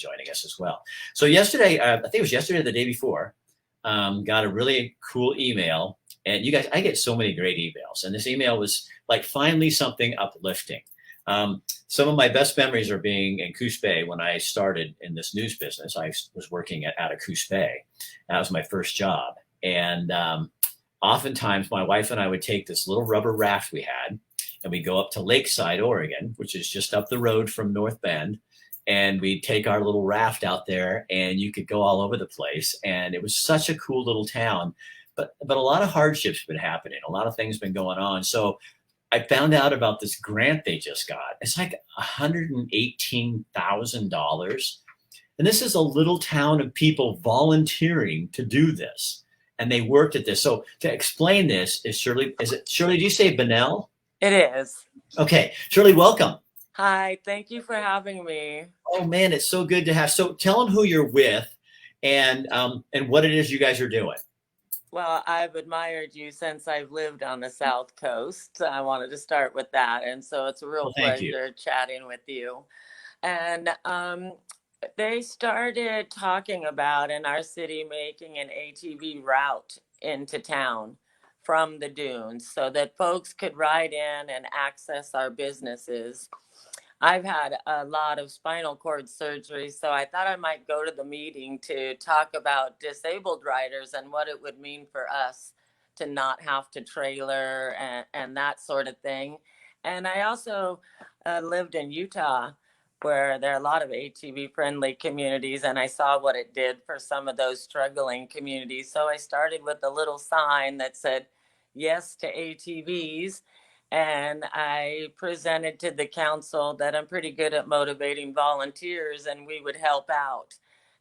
joining us as well. So yesterday, I think it was yesterday or the day before, got a really cool email. And you guys, I get so many great emails. And this email was like, finally something uplifting. Some of my best memories are being in Coos Bay. When I started in this news business, I was working out of Coos Bay. That was my first job. And oftentimes my wife and I would take this little rubber raft we had, and we'd go up to Lakeside, Oregon, which is just up the road from North Bend. And we'd take our little raft out there, and you could go all over the place. And it was such a cool little town. But a lot of hardships have been happening. A lot of things been going on. So I found out about this grant they just got. It's like $118,000. And this is a little town of people volunteering to do this. And they worked at this. So to explain this is Shirlee. Is it Shirlee? Do you say Benell? It is. Okay. Shirlee, welcome. Hi. Thank you for having me. Oh, man, it's so good to have. So tell them who you're with and what it is you guys are doing. Well, I've admired you since I've lived on the South Coast. I wanted to start with that. And so it's a real pleasure chatting with you. And they started talking about in our city making an ATV route into town from the dunes so that folks could ride in and access our businesses. I've had a lot of spinal cord surgery, so I thought I might go to the meeting to talk about disabled riders and what it would mean for us to not have to trailer and that sort of thing. And I also lived in Utah, where there are a lot of ATV-friendly communities, and I saw what it did for some of those struggling communities. So I started with a little sign that said, "Yes to ATVs." And I presented to the council that I'm pretty good at motivating volunteers and we would help out.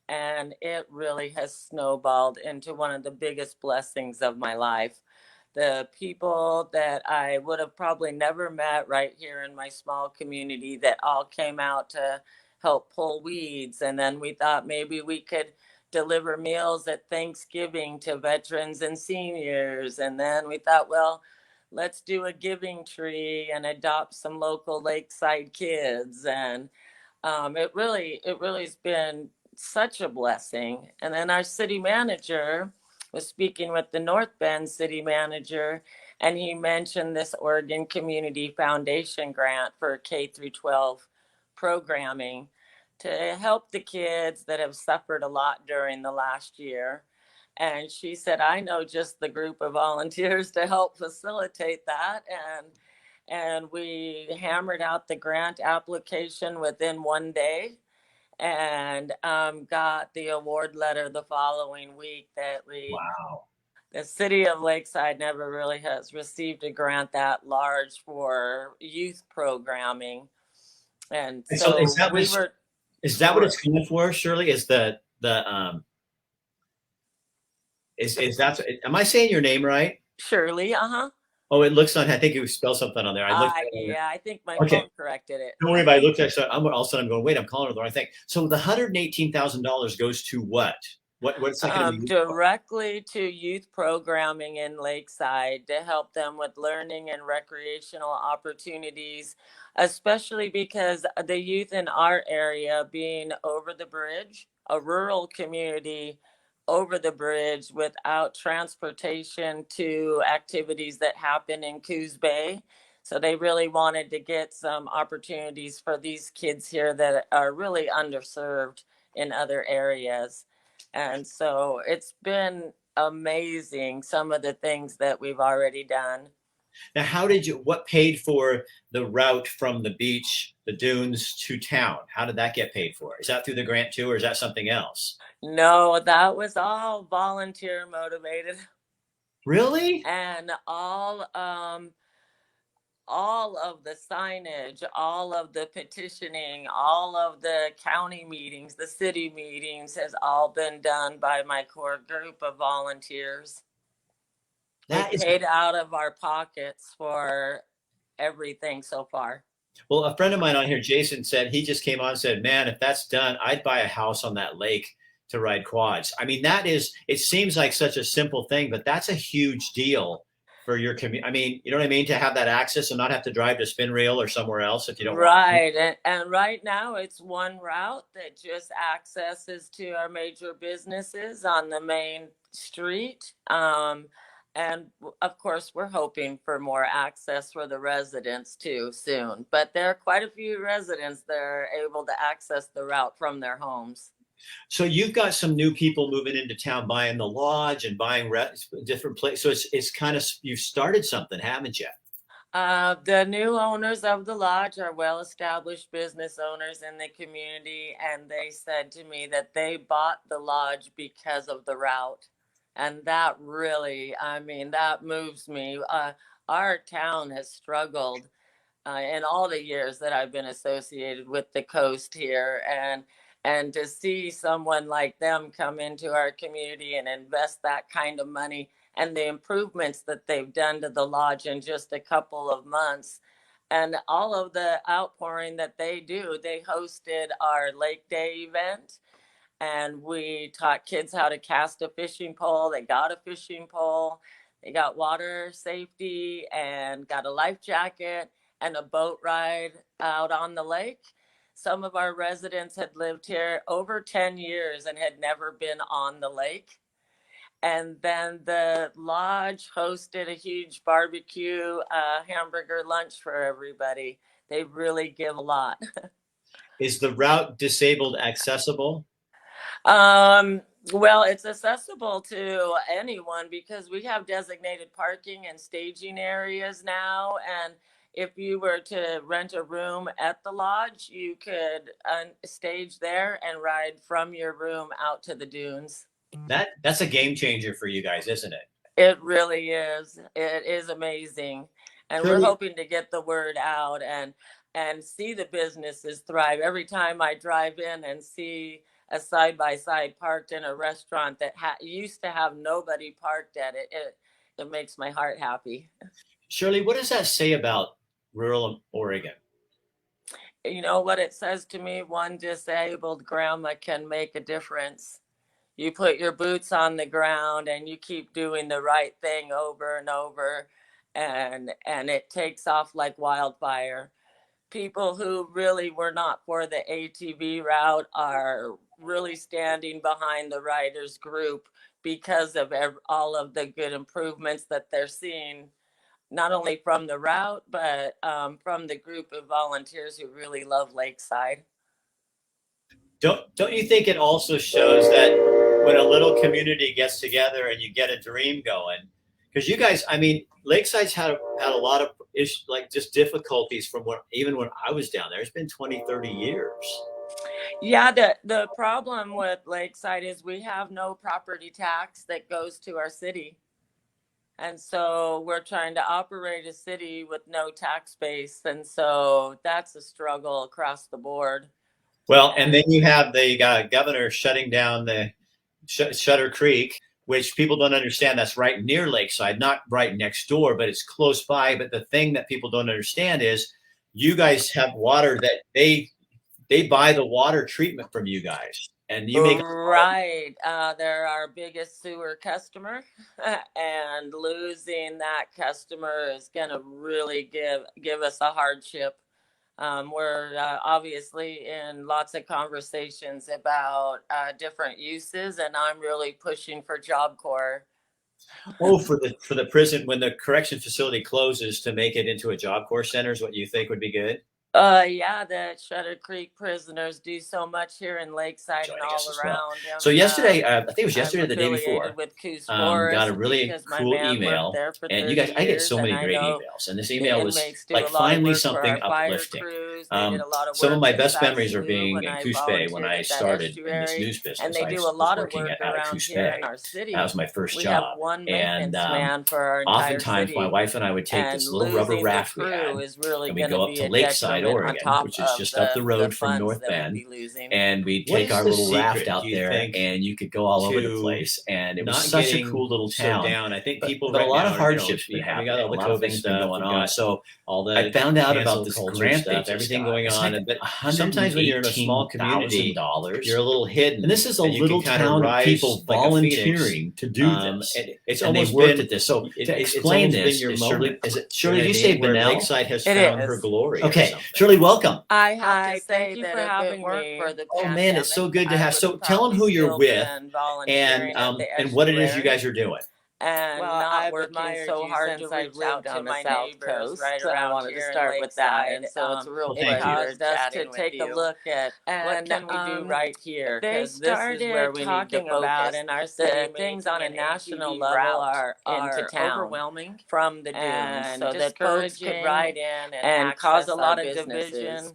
And it really has snowballed into one of the biggest blessings of my life. The people that I would have probably never met right here in my small community that all came out to help pull weeds. And then we thought maybe we could deliver meals at Thanksgiving to veterans and seniors. And then we thought, well, let's do a giving tree and adopt some local lakeside kids. And it really has been such a blessing. And then our city manager was speaking with the North Bend city manager, and he mentioned this Oregon Community Foundation grant for K through 12 programming to help the kids that have suffered a lot during the last year. And she said, I know just the group of volunteers to help facilitate that. And we hammered out the grant application within one day and got the award letter the following week that Wow. The City of Lakeside never really has received a grant that large for youth programming. And so is that what it's going for, Shirlee? Is Is that, am I saying your name right? Shirlee, Oh, it looks on, I think you spelled something on there. I think my phone corrected it. Don't worry about it. I looked at it, all of a sudden I'm going, wait, I'm calling her the right thing. So the $118,000 goes to what? What's that going to be? Directly to youth programming in Lakeside to help them with learning and recreational opportunities, especially because the youth in our area being over the bridge, a rural community over the bridge without transportation to activities that happen in Coos Bay. So they really wanted to get some opportunities for these kids here that are really underserved in other areas. And so it's been amazing, some of the things that we've already done. Now, what paid for the route from the beach, the dunes to town? How did that get paid for? Is that through the grant too, or is that something else? No, that was all volunteer motivated. Really? And all of the signage, all of the petitioning, all of the county meetings, the city meetings has all been done by my core group of volunteers. That is paid out of our pockets for everything so far. Well, a friend of mine on here, Jason, said he just came on and said, man, if that's done, I'd buy a house on that lake to ride quads. I mean, it seems like such a simple thing, but that's a huge deal for your community. I mean, you know what I mean? To have that access and not have to drive to Spin Rail or somewhere else if you don't want to. Right. And right now it's one route that just accesses to our major businesses on the main street. And of course, we're hoping for more access for the residents too soon. But there are quite a few residents that are able to access the route from their homes. So you've got some new people moving into town, buying the lodge and buying different places. So it's kind of, you've started something, haven't you? The new owners of the lodge are well-established business owners in the community, and they said to me that they bought the lodge because of the route. And that really, I mean, that moves me. Our town has struggled in all the years that I've been associated with the coast here, and to see someone like them come into our community and invest that kind of money and the improvements that they've done to the lodge in just a couple of months and all of the outpouring that they do. They hosted our Lake Day event and we taught kids how to cast a fishing pole. They got a fishing pole, they got water safety and got a life jacket and a boat ride out on the lake. Some of our residents had lived here over 10 years and had never been on the lake. And then the lodge hosted a huge barbecue, hamburger lunch for everybody. They really give a lot. Is the route disabled accessible? Well, it's accessible to anyone because we have designated parking and staging areas now. And if you were to rent a room at the lodge, you could stage there and ride from your room out to the dunes. That's a game changer for you guys, isn't it? It really is. It is amazing. And we're hoping to get the word out and see the businesses thrive. Every time I drive in and see a side-by-side parked in a restaurant that used to have nobody parked at it, it makes my heart happy. Shirlee, what does that say about rural Oregon? You know what it says to me? One disabled grandma can make a difference. You put your boots on the ground and you keep doing the right thing over and over, and it takes off like wildfire. People who really were not for the ATV route are really standing behind the riders group because of all of the good improvements that they're seeing, not only from the route, but from the group of volunteers who really love Lakeside. Don't you think it also shows that when a little community gets together and you get a dream going? Because you guys, I mean, Lakeside's had a lot of issues, like just difficulties from even when I was down there. It's been 20, 30 years. Yeah, the problem with Lakeside is we have no property tax that goes to our city. And so we're trying to operate a city with no tax base. And so that's a struggle across the board. Well, and then you have the governor shutting down the Shutter Creek, which people don't understand. That's right near Lakeside, not right next door, but it's close by. But the thing that people don't understand is you guys have water that they buy the water treatment from you guys. And you make right. They're our biggest sewer customer, and losing that customer is going to really give us a hardship. We're obviously in lots of conversations about different uses, and I'm really pushing for Job Corps. Oh, for the prison, when the correction facility closes, to make it into a Job Corps center is what you think would be good? Yeah, the Shutter Creek prisoners do so much here in Lakeside and all around. Well. So yesterday, I think it was yesterday or the day before, with got a really cool email. And you guys, I get so many great emails. And this email was like finally something uplifting. Some of my best memories are being in Coos Bay when I started in this news business. And they do a lot of work around here in our city. That was my first job. And oftentimes my wife and I would take this little rubber raft we had, and we'd go up to Lakeside Lakeside, Oregon, which is just up the road from North Bend. And we'd take our little raft out there, and you could go all over the place. And it was such a cool little town. I think people, but a lot of hardships been happening. A lot of things been going on. So I found out about this grant stuff, everything going on. But sometimes when you're in a small community, you're a little hidden. And this is a little town of people volunteering to do this. It's almost worked at this. So to explain this, Shirlee, you say Benell? Lakeside has found her glory. Okay, Shirlee, welcome. I have to say that for having me. Oh man, it's so good to have. So tell them who you're with and what it is you guys are doing. And not working so hard to reach out to my South Coast. Right around I wanted to start with that, and so it's a real pleasure to take a look at what can we do right here. They started talking about in our city things on a national level are overwhelming from the dunes, so that folks could ride in and cause a lot of division.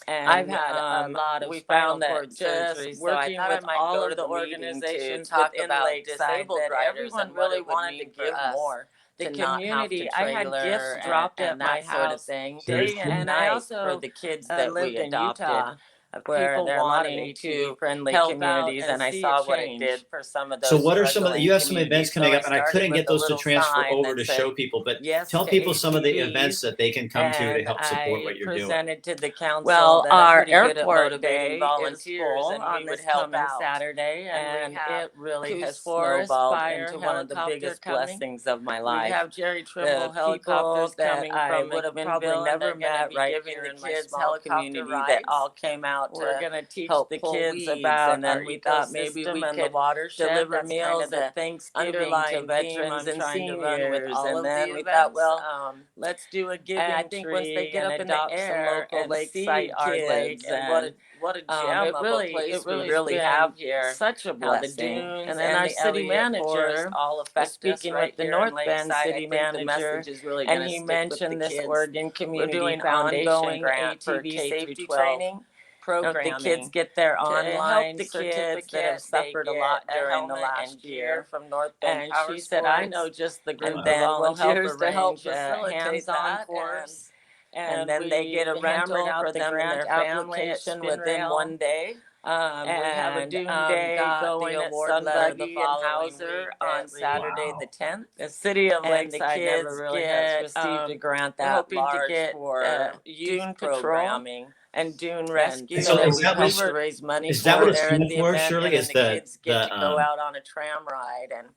And I've had a lot of found that just working with all of the organizations within Lakeside, that everyone really wanted to give more. The community, I had gifts dropped at my house day and night for the kids that we adopted. Where they're wanting to friendly communities, and I saw what it did for some of those. So what are some of the, you have some events coming up, and I couldn't get those to transfer over to show people, but tell people some of the events that they can come to help support what you're doing. Presented to the council. Well, our airport day is full on this coming Saturday, and it really has snowballed into one of the biggest blessings of my life. We have Jerry Trimble helicopters coming from would have probably never met right here in my small community that all came out. We're going to teach the kids about, and then we thought maybe we could deliver meals at Thanksgiving to veterans and seniors, and then we thought, well, let's do a giving tree. I think once they get up in the air and see our lakes, and what a gem of a place we really have here. Such a blessing. And then our city manager was speaking with the North Bend city manager, and he mentioned this Oregon Community Foundation grant for ATV training. Programming. The kids get their online certificates that have suffered a lot during the last year from North Bend. And she said, I know just the group of volunteers to help facilitate hands-on course. And then they get a rental for them and their application within one day. We have a dune day going at Sunbuggy and Hauser on Saturday the 10th. The City of Lakeside never really has received a grant that large for dune programming and dune rescue. And so we help to raise money is that what it's there at for, the event, Shirlee? Is the kids get to go out on a tram ride and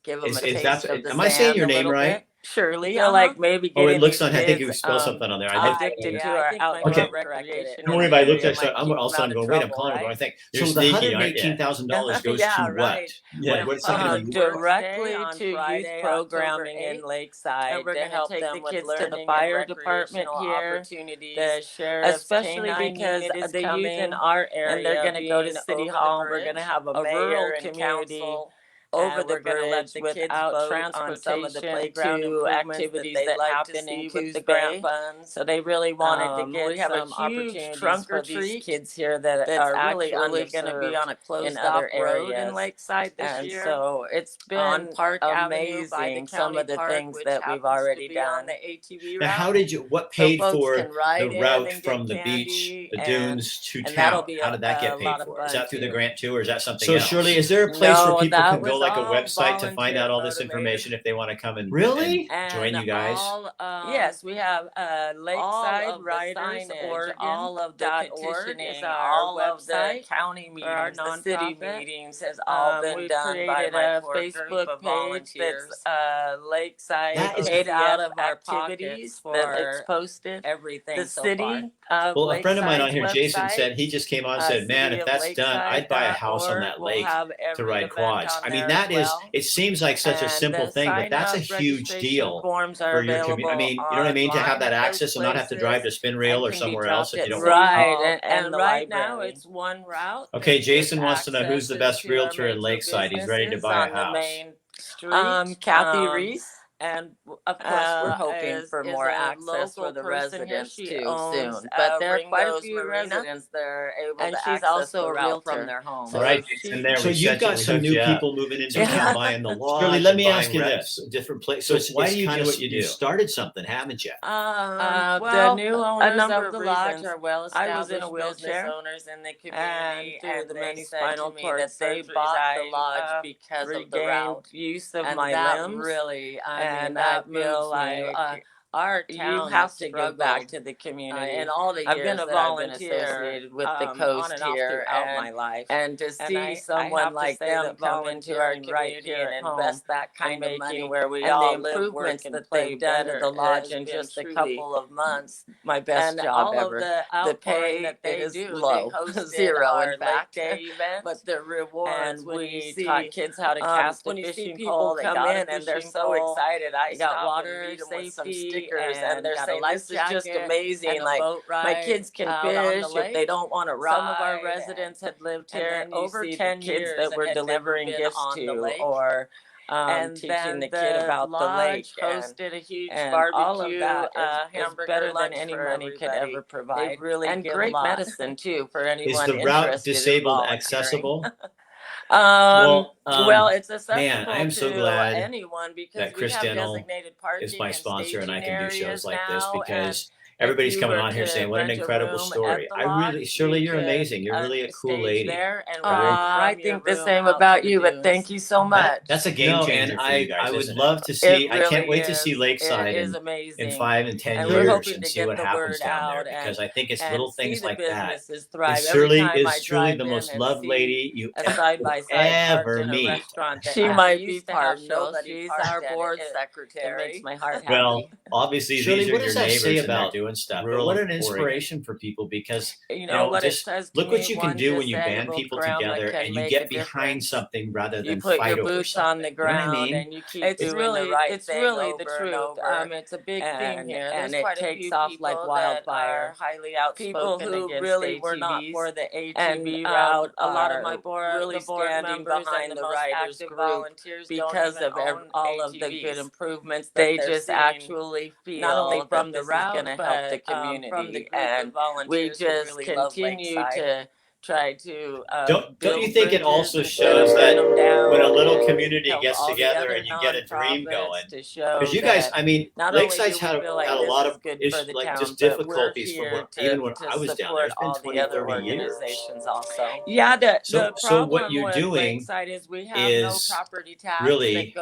give them a taste of the am I saying your name right? Shirlee, like maybe. Oh, it looks like I think you spelled something on there. I addicted to our outdoor recreation. Don't worry about it. It looks like I'm all of a sudden going, wait, I'm calling it. I think so. The $118,000 goes to what? Yeah, what's directly to youth programming in Lakeside. We're going to help them with learning the fire department here, the sheriff's especially because the youth in our area, and they're going to go to City Hall. We're going to have a mayor and council over the bridge without transportation on some of the playground activities that happen in the grant funds. So they really wanted to get some opportunities trunk or treat for these kids here that are really only going to be on a closed-off road in Lakeside this year. So it's been on Park amazing some of the things that we've already done. The ATV route. Now, how did you? What paid for the route from the beach, the dunes to town? How did that get paid for? Is that through the grant too, or is that something else? So, Shirlee, is there a place where people can go? Like a website to find out all this information if they want to come and join you guys? Yes, we have Lakeside Riders Oregon. All of the petitioning is our website. County meetings, the city meetings has all been done by my Facebook page that's Lakeside. That is paid out of our activities that it's posted. Everything. The city. Well, a friend of mine on here, Jason, said he just came on and said, "Man, if that's done, I'd buy a house on that lake to ride quads." I mean, that is. It seems like such a simple thing, but that's a huge deal for your community. I mean, you know what I mean? To have that access and not have to drive to Spin Rail or somewhere else if you don't. Right, and right now it's one route. Okay, Jason wants to know who's the best realtor in Lakeside. He's ready to buy a house. Kathy Reese. And of course, we're hoping for more access for the residents too soon. But there are quite a few residents that are able to access the route from their home. All right, so you've got some new people moving into town, buying the lodge. Shirley, let me ask you this: different place. So why do you do what you do? You started something, haven't you? Well, the new owners of the lodge are well-established. I was in a wheelchair. Owners in the community, and through the many spinal cord that they bought the lodge because of the route, use of my limbs. Really, I mean, that feel like our town has to give back to the community. And all the years I've been a volunteer associated with the coast here throughout my life, and to see someone like them come into our community and invest that kind of money where we all live, work, and play better the lodge in just a couple of months. My best job ever. The pay that they is low, zero in fact. But the rewards, when we taught kids how to cast a fishing pole, they come in and they're so excited. I got water safety stickers, and they're saying this is just amazing. Like my kids can fish if they don't want to ride. Some of our residents had lived here over 10 years that we're delivering gifts to, or teaching the kid about the lake. Hosted a huge barbecue. All of that is better than any money could ever provide. They really and great medicine too for anyone. Is the route disabled accessible? Well, it's accessible man, I am so glad anyone because that Chris we have Benell designated parking is my sponsor, and I can do shows like now, this because everybody's coming on here saying what an incredible story. Shirley, you're amazing. You're really a cool lady. I think the same about you, but thank you so much. That's a game changer for you guys. I would love to see. I can't wait to see Lakeside in 5 and 10 years and see what happens down there, because I think it's little things like that. And Shirley is truly the most loved lady you ever meet. She might be partial. She's our board secretary. It makes my heart happy. Well, obviously, Shirley, these are your neighbors about doing stuff. But what an inspiration for people, because you know just look what you can do when you band people together and you get behind something rather than fight over something. You put your boots on the ground and you keep doing the right thing. It's really the truth. It's a big theme here, and it takes off like wildfire. Highly outspoken people who really were not for the ATV route. A lot of my board standing behind the riders group because of all of the good improvements. They just actually feel not only from the route, going to help the community, from the and we just really continue to try to don't you think it also shows that when a little community gets together and you get a dream going, because you guys, I mean, Lakeside's had a lot of just difficulties from even when I was down there. It's been 20, 30 years. Yeah, so what you're doing is really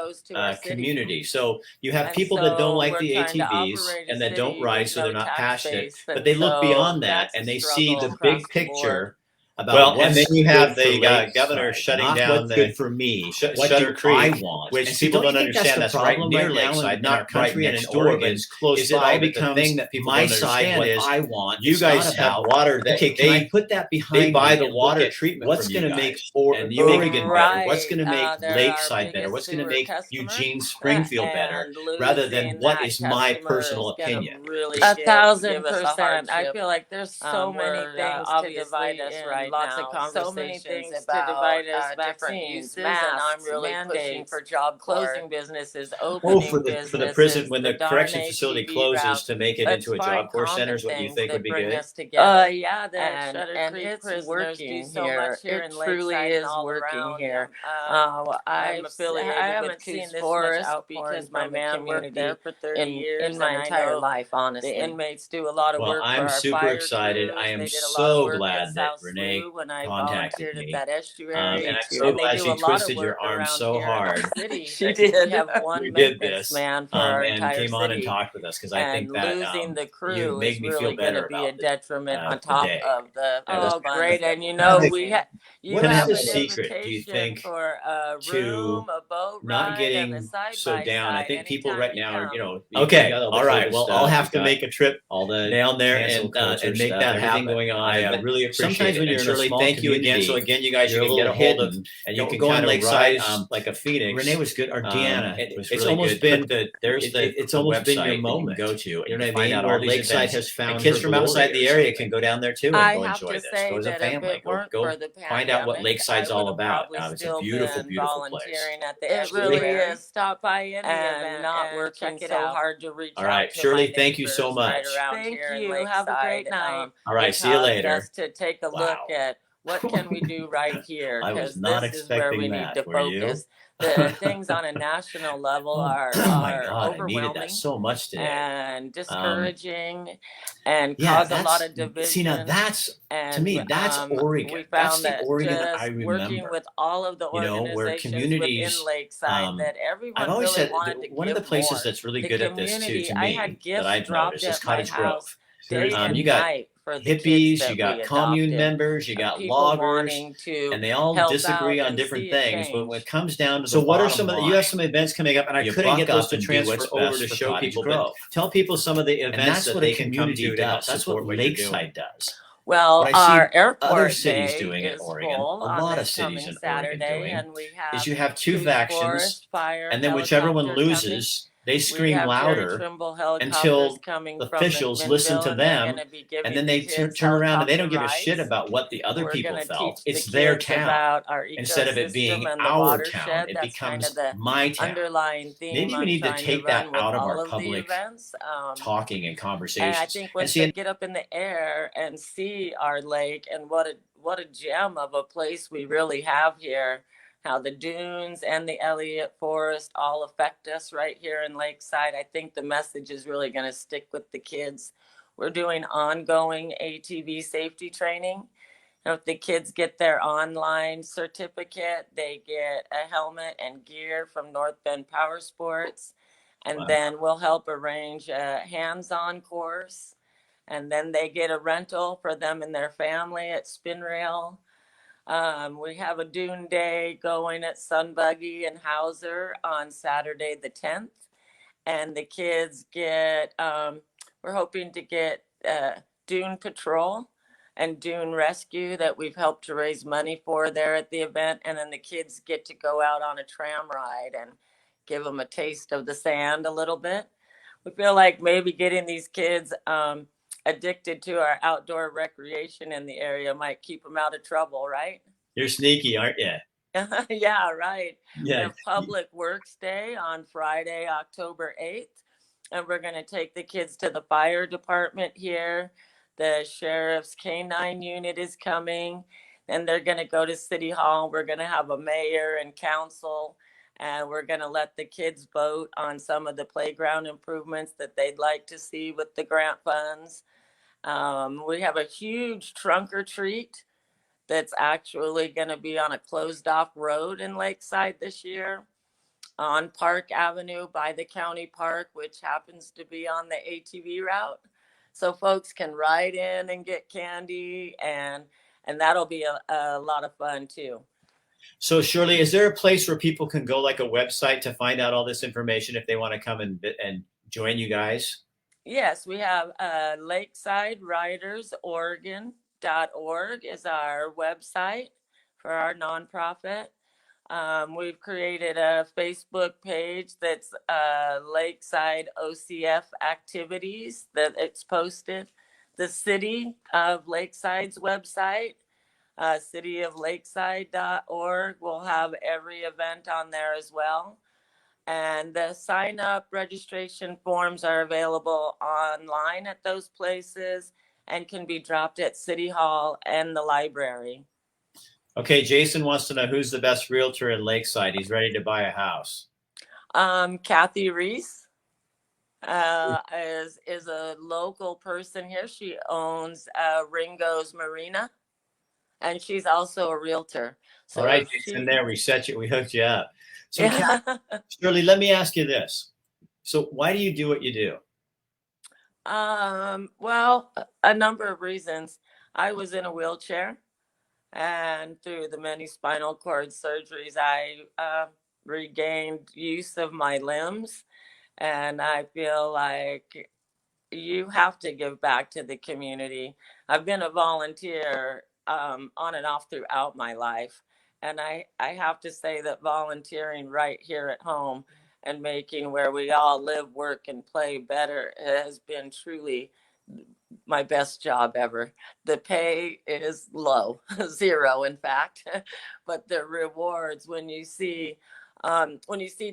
community. So you have people that don't like the ATVs and that don't ride, so they're not passionate, but they look beyond that and they see the big picture. And then you have the governor shutting down the good for me, Shutter Creek, which people don't understand. That's right near Lakeside, not right next door, but it's close by. It all becomes that people my side. What I want. You guys have water that can I put that behind? They buy the water treatment. What's going to make Oregon better? What's going to make Lakeside better? What's going to make Eugene Springfield better? Rather than what is my personal opinion. 1,000%. I feel like there's so many things to divide us right lots of conversations, so many things about to divide us, vaccines, masks, and I'm really pushing for job closing businesses, opening businesses. For the prison, when the correction facility closes, to make it into a job corps center is what you think would be good? Yeah, and it's working here. It truly is working here. I'm affiliated with Coos Forest because my man worked there for 30 years in my entire life, honestly. The inmates do a lot of work for our fire crews. I'm super excited. I am so glad that Renee contacted me, and I'm so glad she twisted your arm so hard. She did. We did this, and came on and talked with us, because I think that losing the crew you made me feel better about be a detriment on top day. of the great. And you know, what is the secret, do you think, to not getting so down? I think people right now are, okay, all right, well, I'll have to make a trip down there and make that happen. Going on. I really appreciate it. Sometimes when you're Shirlee, thank you again. So again, you guys, you can get a hold of, and you can go on Lakeside like a phoenix. Renee was good, or Deanna. It's almost been it's almost been your moment. Go to, you know what I mean? Where Lakeside has found kids from outside the area can go down there too and go enjoy this. Go as a family. Go find out what Lakeside's all about. It's a beautiful, beautiful place. It really is. Stop by and not working so hard to reach out. All right, Shirlee, thank you so much. Thank you. Have a great night. All right, see you later. Just to take a look at what can we do right here, I was not expecting that. Need to focus. The things on a national level are overwhelming. I needed that so much today. And discouraging and cause a lot of division. See, now that's, to me, that's Oregon. We found that's the Oregon I remember. Working with all of the organizations where communities, within Lakeside, that everyone I've always really said wanted to one of the places that's really good at this too, to me, that I've noticed is Cottage Grove. You got hippies, you got commune members, you got loggers, and they all disagree on different things. But when it comes down to what are some of the, you have some events coming up, and I couldn't get those to transfer over to show people. But tell people some of the events that they can come to help support. That's what Lakeside does. Well, our airport other cities doing in Oregon, a lot of cities in Oregon doing, and we have is you have two factions, and then whichever one loses, they scream louder until officials listen to them, and then they turn around and they don't give a shit about what the other people felt. It's their town. Instead of it being our town, it becomes my town. Maybe we need to take that out of our public talking and conversations. And I think once they get up in the air and see our lake and what a gem of a place we really have here, how the dunes and the Elliott Forest all affect us right here in Lakeside. I think the message is really going to stick with the kids. We're doing ongoing ATV safety training. If the kids get their online certificate, they get a helmet and gear from North Bend Power Sports. And then we'll help arrange a hands-on course. And then they get a rental for them and their family at Spin Rail. We have a dune day going at Sun Buggy and Hauser on Saturday the 10th. And the kids get, we're hoping to get dune patrol and dune rescue that we've helped to raise money for there at the event. And then the kids get to go out on a tram ride and give them a taste of the sand a little bit. We feel like maybe getting these kids addicted to our outdoor recreation in the area might keep them out of trouble, right? You're sneaky, aren't you? Yeah, right. Yeah. We have Public Works Day on Friday, October 8th, and we're going to take the kids to the fire department here. The sheriff's K-9 unit is coming, and they're going to go to City Hall. We're going to have a mayor and council, and we're going to let the kids vote on some of the playground improvements that they'd like to see with the grant funds. We have a huge trunk or treat that's actually going to be on a closed off road in Lakeside this year on Park Avenue by the county park, which happens to be on the ATV route. So folks can ride in and get candy, and that'll be a lot of fun too. So Shirlee, is there a place where people can go, like a website, to find out all this information if they want to come and join you guys? Yes, we have LakesideRidersOregon.org is our website for our nonprofit. We've created a Facebook page that's Lakeside OCF activities that it's posted. The City of Lakeside's website, cityoflakeside.org, will have every event on there as well. And the sign-up registration forms are available online at those places and can be dropped at City Hall and the library. Okay, Jason wants to know who's the best realtor in Lakeside. He's ready to buy a house. Kathy Reese is a local person here. She owns Ringo's Marina, and she's also a realtor. So all right, Jason, there we set you. We hooked you up. So Shirlee, let me ask you this. So why do you do what you do? Well, a number of reasons. I was in a wheelchair, and through the many spinal cord surgeries, I regained use of my limbs. And I feel like you have to give back to the community. I've been a volunteer on and off throughout my life. And I have to say that volunteering right here at home and making where we all live, work, and play better has been truly my best job ever. The pay is low, zero, in fact, but the rewards when you see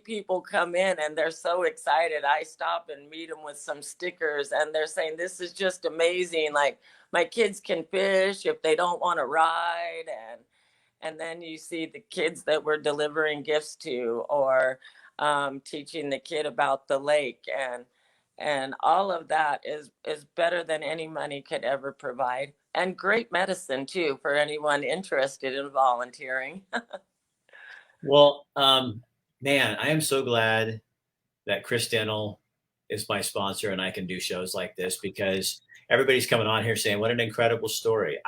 people come in and they're so excited. I stop and meet them with some stickers, and they're saying, "This is just amazing. Like my kids can fish if they don't want to ride," and then you see the kids that we're delivering gifts to, or teaching the kid about the lake, and all of that is better than any money could ever provide, and great medicine too for anyone interested in volunteering. Well, man, I am so glad that Chris Denell is my sponsor and I can do shows like this, because everybody's coming on here saying, what an incredible story.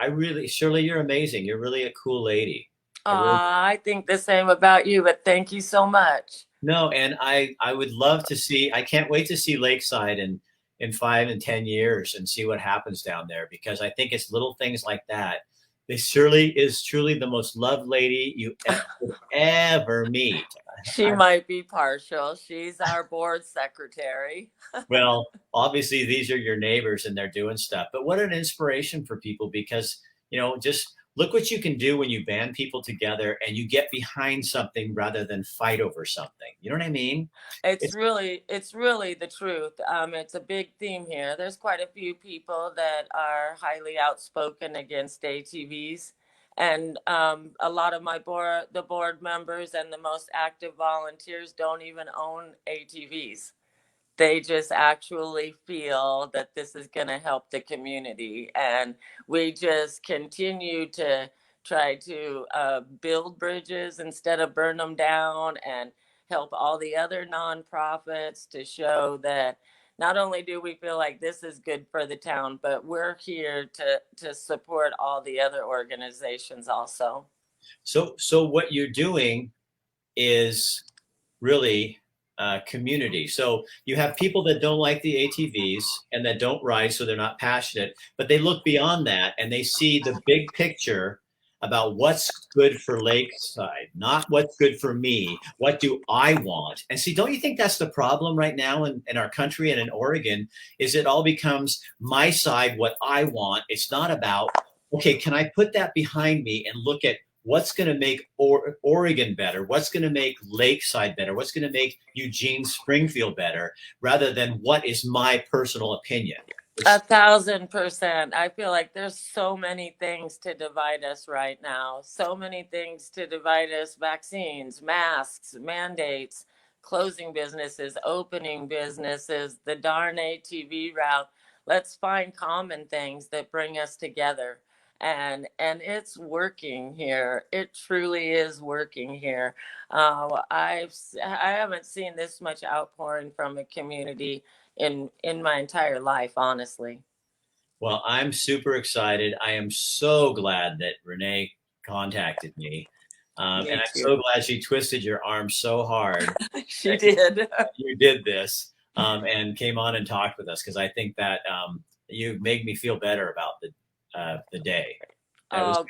Shirley, you're amazing. You're really a cool lady. I think the same about you, but thank you so much. No, and I would love to see, I can't wait to see Lakeside in 5 and 10 years and see what happens down there, because I think it's little things like that. Shirley is truly the most loved lady you ever meet. She might be partial. She's our board secretary. Well, obviously these are your neighbors and they're doing stuff, but what an inspiration for people, because, just look what you can do when you band people together and you get behind something rather than fight over something. You know what I mean? It's really the truth. It's a big theme here. There's quite a few people that are highly outspoken against ATVs. And a lot of the board members and the most active volunteers don't even own ATVs. They just actually feel that this is going to help the community. And we just continue to try to build bridges instead of burn them down, and help all the other nonprofits to show that not only do we feel like this is good for the town, but we're here to support all the other organizations also. So what you're doing is really community. So you have people that don't like the ATVs and that don't ride, so they're not passionate, but they look beyond that and they see the big picture about what's good for Lakeside, not what's good for me. What do I want? And see, don't you think that's the problem right now in our country and in Oregon, is it all becomes my side, what I want. It's not about, okay, can I put that behind me and look at what's going to make Oregon better? What's going to make Lakeside better? What's going to make Eugene, Springfield better, rather than what is my personal opinion? 1,000%. I feel like there's so many things to divide us right now. So many things to divide us: vaccines, masks, mandates, closing businesses, opening businesses, the darn ATV route. Let's find common things that bring us together. And it's working here. It truly is working here. I haven't seen this much outpouring from a community in my entire life, honestly. Well, I'm super excited. I am so glad that Renee contacted me. And I'm so glad she twisted your arm so hard. She did. You did this and came on and talked with us, because I think that you made me feel better about the day.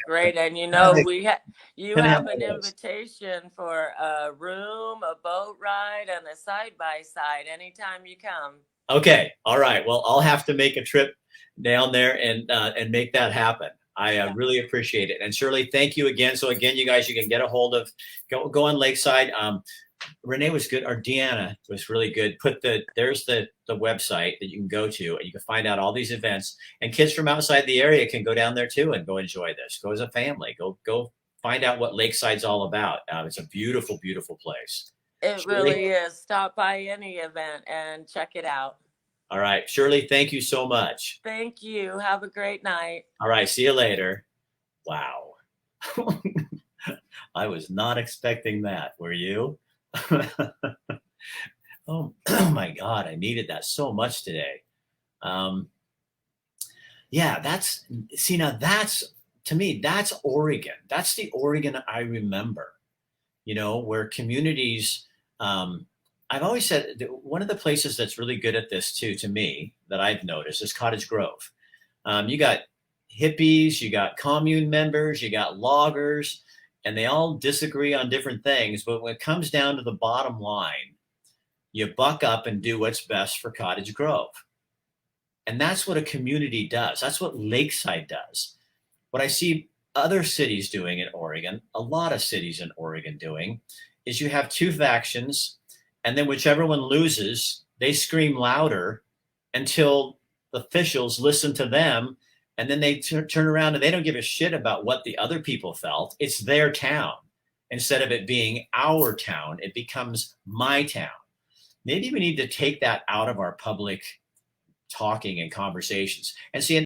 Great. And you have an invitation for a room, a boat ride, and a side-by-side anytime you come. Okay. All right. Well, I'll have to make a trip down there and make that happen. I really appreciate it. And Shirley, thank you again. So again, you guys, you can get a hold of, go on Lakeside. Renee was good, or Deanna was really good. There's the website that you can go to, and you can find out all these events. And kids from outside the area can go down there too and go enjoy this. Go as a family. Go find out what Lakeside's all about. It's a beautiful, beautiful place. It Shirley? Really is. Stop by any event and check it out. All right, Shirley, thank you so much. Thank you. Have a great night. All right, see you later. Wow. I was not expecting that. Were you? Oh my God, I needed that so much today. Yeah, to me, that's Oregon. That's the Oregon I remember, where communities, I've always said that one of the places that's really good at this too, to me, that I've noticed, is Cottage Grove. You got hippies, you got commune members, you got loggers, and they all disagree on different things. But when it comes down to the bottom line, you buck up and do what's best for Cottage Grove. And that's what a community does. That's what Lakeside does. What I see other cities doing in Oregon, a lot of cities in Oregon doing, is you have two factions, and then whichever one loses, they scream louder until the officials listen to them, and then they turn around and they don't give a shit about what the other people felt. It's their town. Instead of it being our town, it becomes my town. Maybe we need to take that out of our public talking and conversations and see.